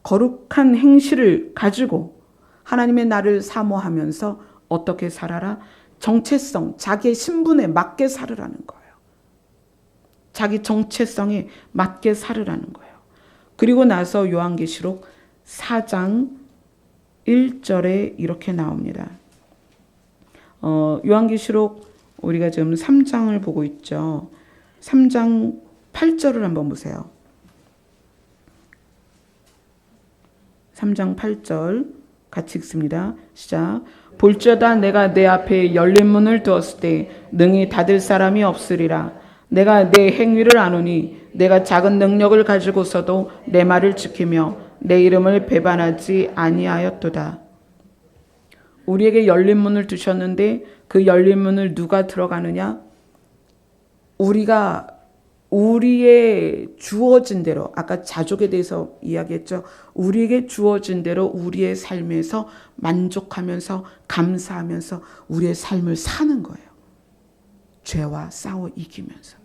거룩한 행실을 가지고 하나님의 나를 사모하면서 어떻게 살아라? 정체성, 자기의 신분에 맞게 살으라는 거예요. 자기 정체성에 맞게 살으라는 거예요. 그리고 나서 요한계시록 4장 1절에 이렇게 나옵니다. 요한계시록 우리가 지금 3장을 보고 있죠. 3장 8절을 한번 보세요. 3장 8절 같이 읽습니다. 시작. 볼지어다 내가 내 앞에 열린 문을 두었을 때 능히 닫을 사람이 없으리라. 내가 내 행위를 아노니 내가 작은 능력을 가지고서도 내 말을 지키며 내 이름을 배반하지 아니하였도다. 우리에게 열린 문을 두셨는데 그 열린 문을 누가 들어가느냐? 우리가 우리의 주어진 대로, 아까 자족에 대해서 이야기했죠. 우리에게 주어진 대로 우리의 삶에서 만족하면서 감사하면서 우리의 삶을 사는 거예요. 죄와 싸워 이기면서.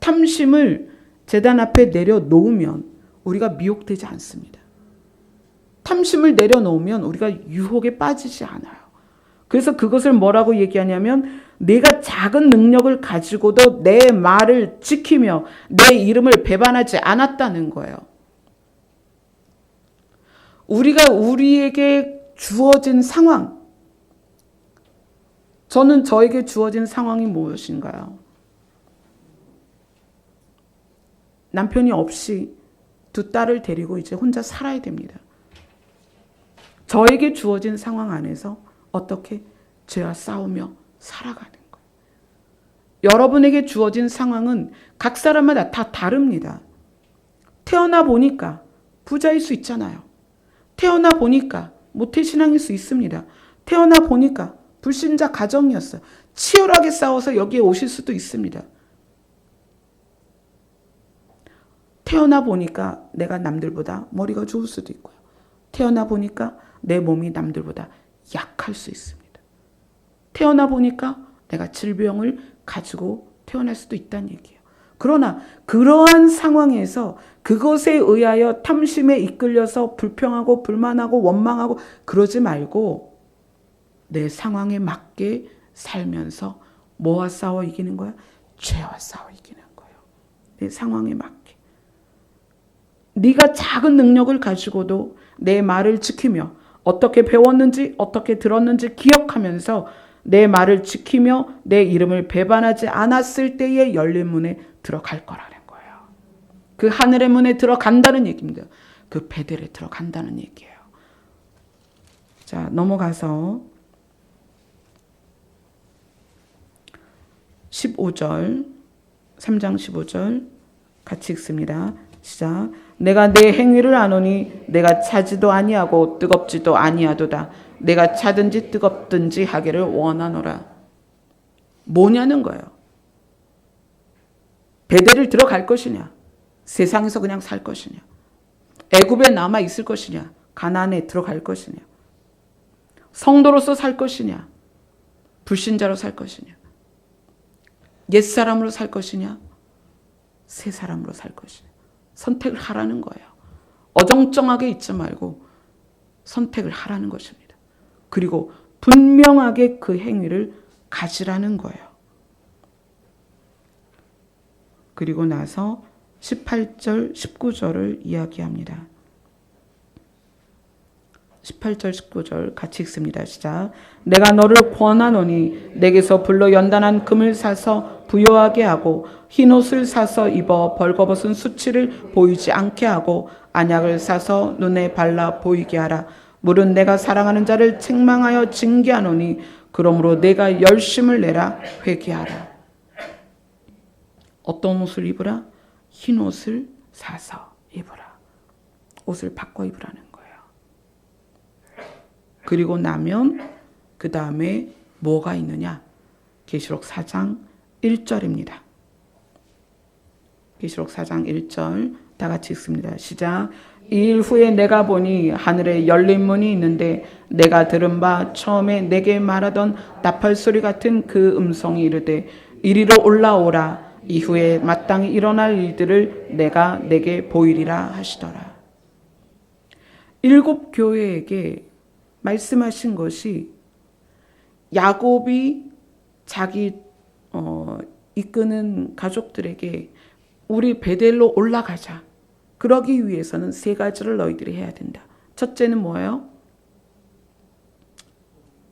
탐심을 제단 앞에 내려놓으면 우리가 미혹되지 않습니다. 탐심을 내려놓으면 우리가 유혹에 빠지지 않아요. 그래서 그것을 뭐라고 얘기하냐면 내가 작은 능력을 가지고도 내 말을 지키며 내 이름을 배반하지 않았다는 거예요. 우리가 우리에게 주어진 상황, 저는 저에게 주어진 상황이 무엇인가요? 남편이 없이 두 딸을 데리고 이제 혼자 살아야 됩니다. 저에게 주어진 상황 안에서 어떻게 죄와 싸우며 살아가는 거예요. 여러분에게 주어진 상황은 각 사람마다 다 다릅니다. 태어나 보니까 부자일 수 있잖아요. 태어나 보니까 모태신앙일 수 있습니다. 태어나 보니까 불신자 가정이었어요. 치열하게 싸워서 여기에 오실 수도 있습니다. 태어나 보니까 내가 남들보다 머리가 좋을 수도 있고요. 태어나 보니까 내 몸이 남들보다 약할 수 있습니다. 태어나 보니까 내가 질병을 가지고 태어날 수도 있다는 얘기예요. 그러나 그러한 상황에서 그것에 의하여 탐심에 이끌려서 불평하고 불만하고 원망하고 그러지 말고 내 상황에 맞게 살면서 뭐와 싸워 이기는 거야? 죄와 싸워 이기는 거예요. 내 상황에 맞게. 네가 작은 능력을 가지고도 내 말을 지키며 어떻게 배웠는지 어떻게 들었는지 기억하면서 내 말을 지키며 내 이름을 배반하지 않았을 때의 열린 문에 들어갈 거라는 거예요. 그 하늘의 문에 들어간다는 얘기입니다. 그 베델에 들어간다는 얘기예요. 자, 넘어가서 15절, 3장 15절 같이 읽습니다. 시작. 내가 내 행위를 아노니 내가 차지도 아니하고 뜨겁지도 아니하도다. 내가 차든지 뜨겁든지 하기를 원하노라. 뭐냐는 거예요. 베델을 들어갈 것이냐? 세상에서 그냥 살 것이냐? 애굽에 남아 있을 것이냐? 가나안에 들어갈 것이냐? 성도로서 살 것이냐? 불신자로 살 것이냐? 옛사람으로 살 것이냐? 새 사람으로 살 것이냐? 선택을 하라는 거예요. 어정쩡하게 있지 말고 선택을 하라는 것입니다. 그리고 분명하게 그 행위를 가지라는 거예요. 그리고 나서 18절, 19절을 이야기합니다. 18절, 19절 같이 읽습니다. 시작. 내가 너를 권하노니 내게서 불로 연단한 금을 사서 부요하게 하고 흰옷을 사서 입어 벌거벗은 수치를 보이지 않게 하고 안약을 사서 눈에 발라 보이게 하라. 물은 내가 사랑하는 자를 책망하여 징계하노니 그러므로 내가 열심을 내라 회개하라. 어떤 옷을 입으라? 흰옷을 사서 입으라. 옷을 바꿔 입으라는 거예요. 그리고 나면 그 다음에 뭐가 있느냐? 계시록 4장 1절입니다. 계시록 4장 1절 다 같이 읽습니다. 시작. 이 일 후에 내가 보니 하늘에 열린 문이 있는데 내가 들은 바 처음에 내게 말하던 나팔소리 같은 그 음성이 이르되 이리로 올라오라. 이후에 마땅히 일어날 일들을 내가 내게 보이리라 하시더라. 7 교회에게 말씀하신 것이 야곱이 자기 이끄는 가족들에게 우리 베델로 올라가자. 그러기 위해서는 세 가지를 너희들이 해야 된다. 첫째는 뭐예요?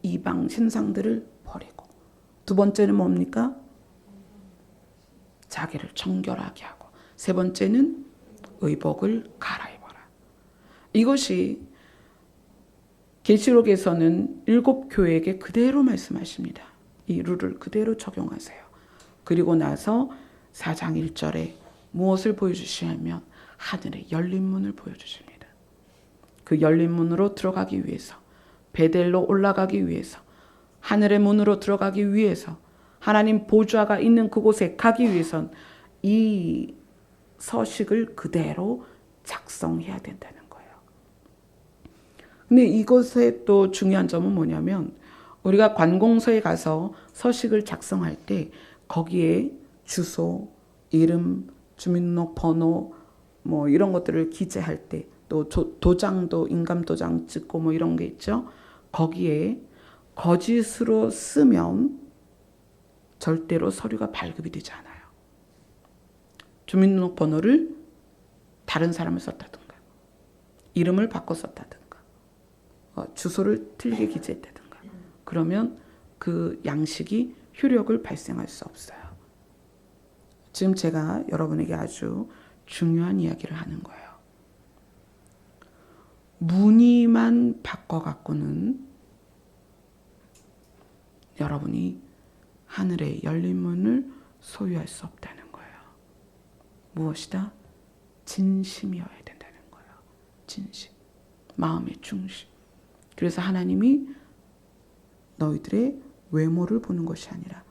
이방 신상들을 버리고, 두 번째는 뭡니까? 자기를 정결하게 하고, 세 번째는 의복을 갈아입어라. 이것이 계시록에서는 7교회에게 그대로 말씀하십니다. 이 룰을 그대로 적용하세요. 그리고 나서 4장 1절에 무엇을 보여주시냐면 하늘의 열린 문을 보여주십니다. 그 열린 문으로 들어가기 위해서, 베델로 올라가기 위해서, 하늘의 문으로 들어가기 위해서, 하나님 보좌가 있는 그곳에 가기 위해선 이 서식을 그대로 작성해야 된다는 거예요. 근데 이것의 또 중요한 점은 뭐냐면, 우리가 관공서에 가서 서식을 작성할 때 거기에 주소, 이름, 주민등록번호 뭐 이런 것들을 기재할 때, 또 도장도 인감도장 찍고 뭐 이런 게 있죠. 거기에 거짓으로 쓰면 절대로 서류가 발급이 되지 않아요. 주민등록번호를 다른 사람을 썼다든가, 이름을 바꿔 썼다든가, 주소를 틀리게 기재했다든가, 그러면 그 양식이 효력을 발생할 수 없어요. 지금 제가 여러분에게 아주 중요한 이야기를 하는 거예요. 무늬만 바꿔갖고는 여러분이 하늘의 열린 문을 소유할 수 없다는 거예요. 무엇이다? 진심이어야 된다는 거예요. 진심. 마음의 중심. 그래서 하나님이 너희들의 외모를 보는 것이 아니라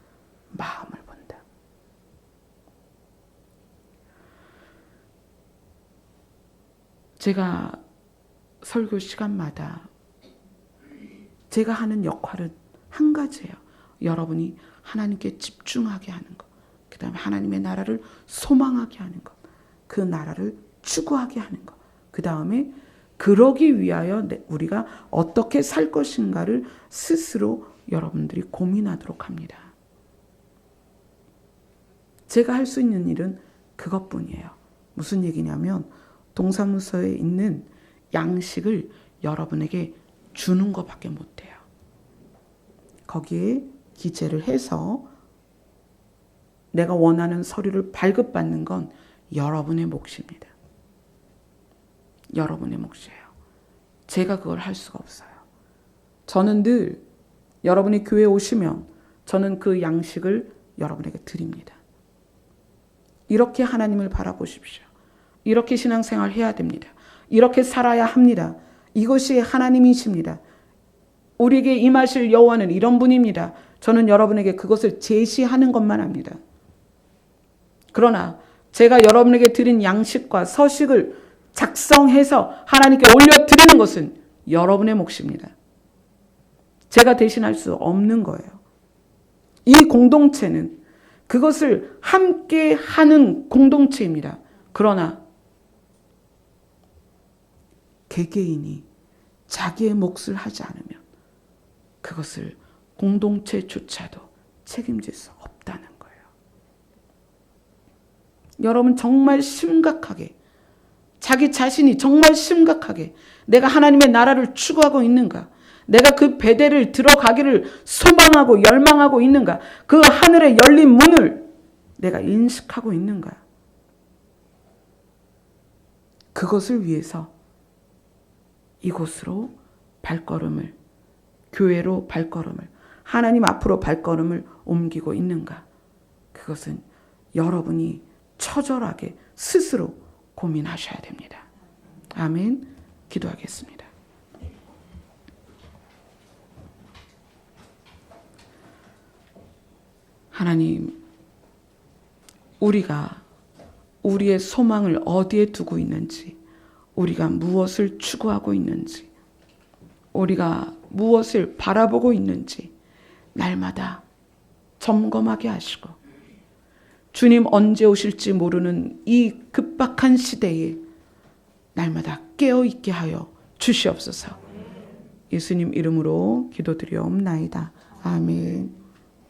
마음을 본다. 제가 설교 시간마다 제가 하는 역할은 한 가지예요. 여러분이 하나님께 집중하게 하는 것, 그 다음에 하나님의 나라를 소망하게 하는 것, 그 나라를 추구하게 하는 것, 그 다음에 그러기 위하여 우리가 어떻게 살 것인가를 스스로 여러분들이 고민하도록 합니다. 제가 할 수 있는 일은 그것뿐이에요. 무슨 얘기냐면 동사무소에 있는 양식을 여러분에게 주는 것밖에 못해요. 거기에 기재를 해서 내가 원하는 서류를 발급받는 건 여러분의 몫입니다. 여러분의 몫이에요. 제가 그걸 할 수가 없어요. 저는 늘 여러분이 교회에 오시면 저는 그 양식을 여러분에게 드립니다. 이렇게 하나님을 바라보십시오. 이렇게 신앙생활 해야 됩니다. 이렇게 살아야 합니다. 이것이 하나님이십니다. 우리에게 임하실 여호와는 이런 분입니다. 저는 여러분에게 그것을 제시하는 것만 합니다. 그러나 제가 여러분에게 드린 양식과 서식을 작성해서 하나님께 올려드리는 것은 여러분의 몫입니다. 제가 대신할 수 없는 거예요. 이 공동체는 그것을 함께 하는 공동체입니다. 그러나 개개인이 자기의 몫을 하지 않으면 그것을 공동체조차도 책임질 수 없다는 거예요. 여러분 정말 심각하게, 자기 자신이 정말 심각하게 내가 하나님의 나라를 추구하고 있는가? 내가 그 베델을 들어가기를 소망하고 열망하고 있는가? 그 하늘의 열린 문을 내가 인식하고 있는가? 그것을 위해서 이곳으로 발걸음을, 교회로 발걸음을, 하나님 앞으로 발걸음을 옮기고 있는가? 그것은 여러분이 처절하게 스스로 고민하셔야 됩니다. 아멘. 기도하겠습니다. 하나님, 우리가 우리의 소망을 어디에 두고 있는지, 우리가 무엇을 추구하고 있는지, 우리가 무엇을 바라보고 있는지 날마다 점검하게 하시고, 주님 언제 오실지 모르는 이 급박한 시대에 날마다 깨어있게 하여 주시옵소서. 예수님 이름으로 기도드리옵나이다. 아멘.